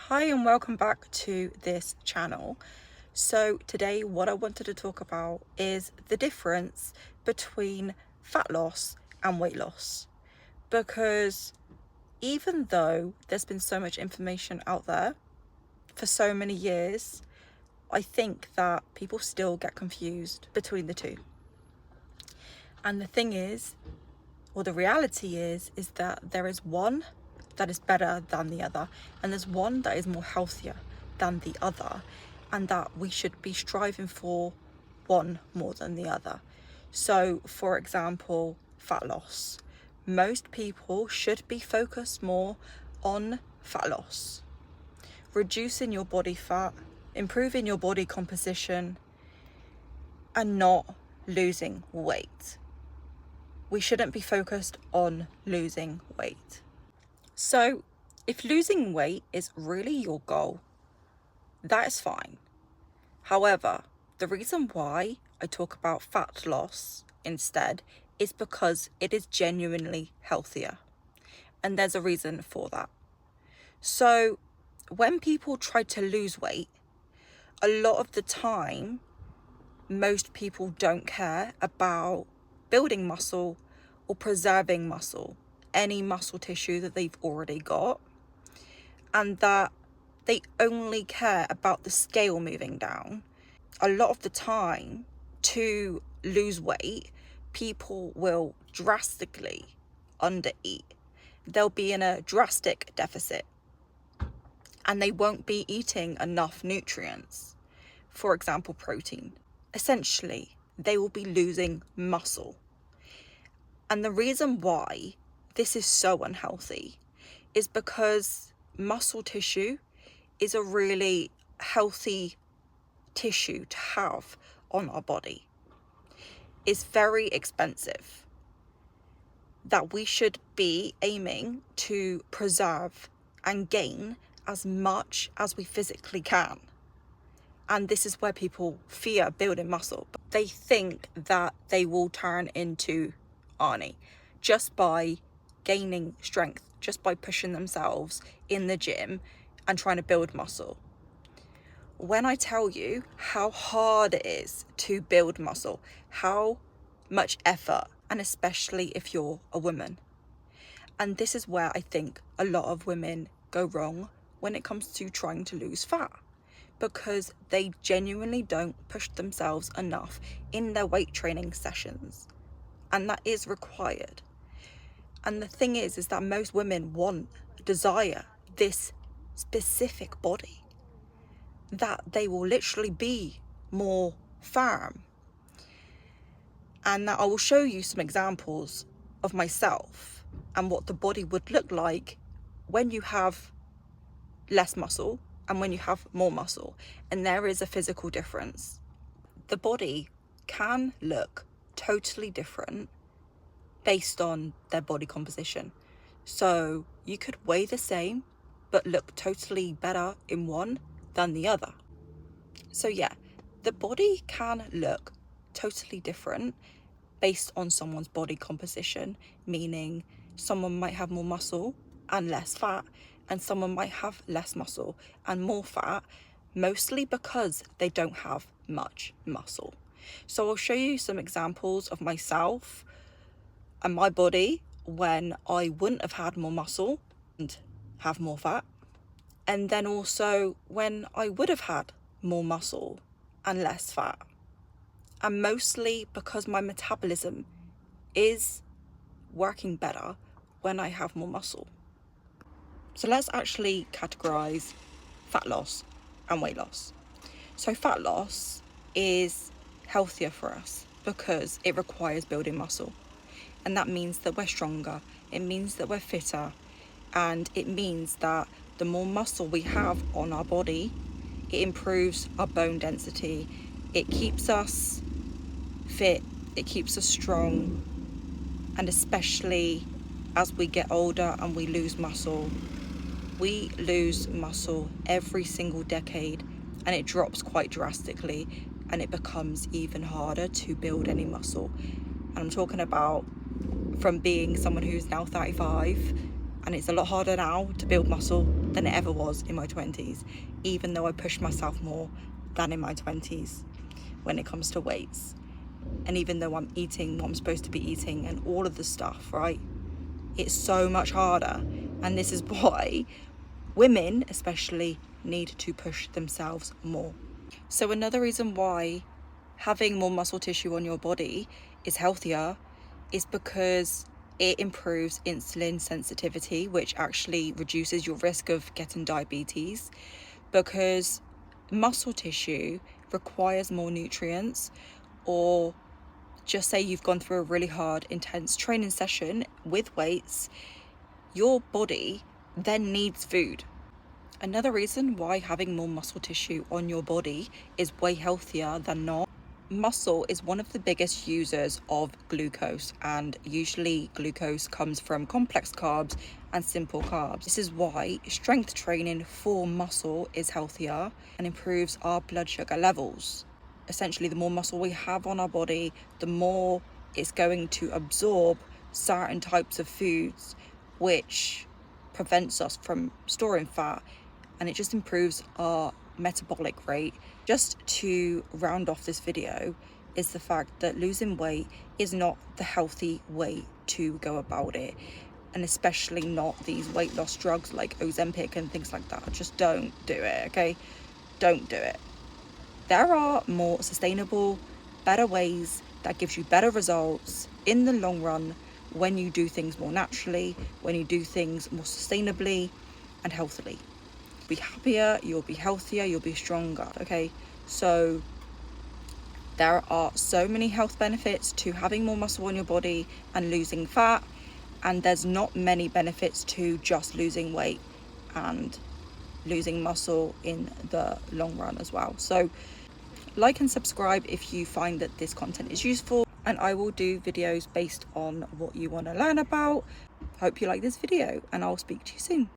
Hi and welcome back to this channel. So today what I wanted to talk about is the difference between fat loss and weight loss, because even though there's been so much information out there for so many years, I think that people still get confused between the two. And the thing is, or the reality is that there is one that is better than the other, and there's one that is more healthier than the other, and that we should be striving for one more than the other. So for example, fat loss. Most people should be focused more on fat loss, reducing your body fat, improving your body composition, and not losing weight. We shouldn't be focused on losing weight. So if losing weight is really your goal, that is fine. However, the reason why I talk about fat loss instead is because it is genuinely healthier. And there's a reason for that. So when people try to lose weight, a lot of the time, most people don't care about building muscle or preserving muscle, any muscle tissue that they've already got, and that they only care about the scale moving down. A lot of the time, to lose weight, people will drastically undereat. They'll be in a drastic deficit and they won't be eating enough nutrients, for example protein. Essentially, they will be losing muscle. And the reason why this is so unhealthy is because muscle tissue is a really healthy tissue to have on our body. It's very expensive, that we should be aiming to preserve and gain as much as we physically can. And this is where people fear building muscle. They think that they will turn into Arnie just by gaining strength, just by pushing themselves in the gym and trying to build muscle. When I tell you how hard it is to build muscle, how much effort, and especially if you're a woman. And this is where I think a lot of women go wrong when it comes to trying to lose fat, because they genuinely don't push themselves enough in their weight training sessions. And that is required. And the thing is that most women desire this specific body, that they will literally be more firm. And that I will show you some examples of myself and what the body would look like when you have less muscle and when you have more muscle. And there is a physical difference. The body can look totally different based on their body composition. So you could weigh the same but look totally better in one than the other. So yeah, the body can look totally different based on someone's body composition, meaning someone might have more muscle and less fat, and someone might have less muscle and more fat, mostly because they don't have much muscle. So I'll show you some examples of myself and my body when I wouldn't have had more muscle and have more fat, and then also when I would have had more muscle and less fat. And mostly because my metabolism is working better when I have more muscle. So let's actually categorize fat loss and weight loss. So fat loss is healthier for us because it requires building muscle. And that means that we're stronger, it means that we're fitter, and it means that the more muscle we have on our body, it improves our bone density, it keeps us fit, it keeps us strong. And especially as we get older and we lose muscle, we lose muscle every single decade, and it drops quite drastically, and it becomes even harder to build any muscle. And I'm talking about from being someone who's now 35, and it's a lot harder now to build muscle than it ever was in my 20s, even though I pushed myself more than in my 20s when it comes to weights. And even though I'm eating what I'm supposed to be eating and all of the stuff, right? It's so much harder. And this is why women especially need to push themselves more. So another reason why having more muscle tissue on your body is healthier is because it improves insulin sensitivity, which actually reduces your risk of getting diabetes, because muscle tissue requires more nutrients. Or just say you've gone through a really hard, intense training session with weights, your body then needs food. Another reason why having more muscle tissue on your body is way healthier than not. Muscle is one of the biggest users of glucose, and usually glucose comes from complex carbs and simple carbs. This is why strength training for muscle is healthier and improves our blood sugar levels. Essentially, the more muscle we have on our body, the more it's going to absorb certain types of foods, which prevents us from storing fat, and it just improves our metabolic rate. Just to round off this video is the fact that losing weight is not the healthy way to go about it, and especially not these weight loss drugs like Ozempic and things like that. Just don't do it, okay? Don't do it. There are more sustainable, better ways that gives you better results in the long run when you do things more naturally, when you do things more sustainably and healthily. Be happier, you'll be healthier, you'll be stronger, okay? So there are so many health benefits to having more muscle on your body and losing fat, and there's not many benefits to just losing weight and losing muscle in the long run as well. So like and subscribe if you find that this content is useful, and I will do videos based on what you want to learn about. Hope you like this video, and I'll speak to you soon.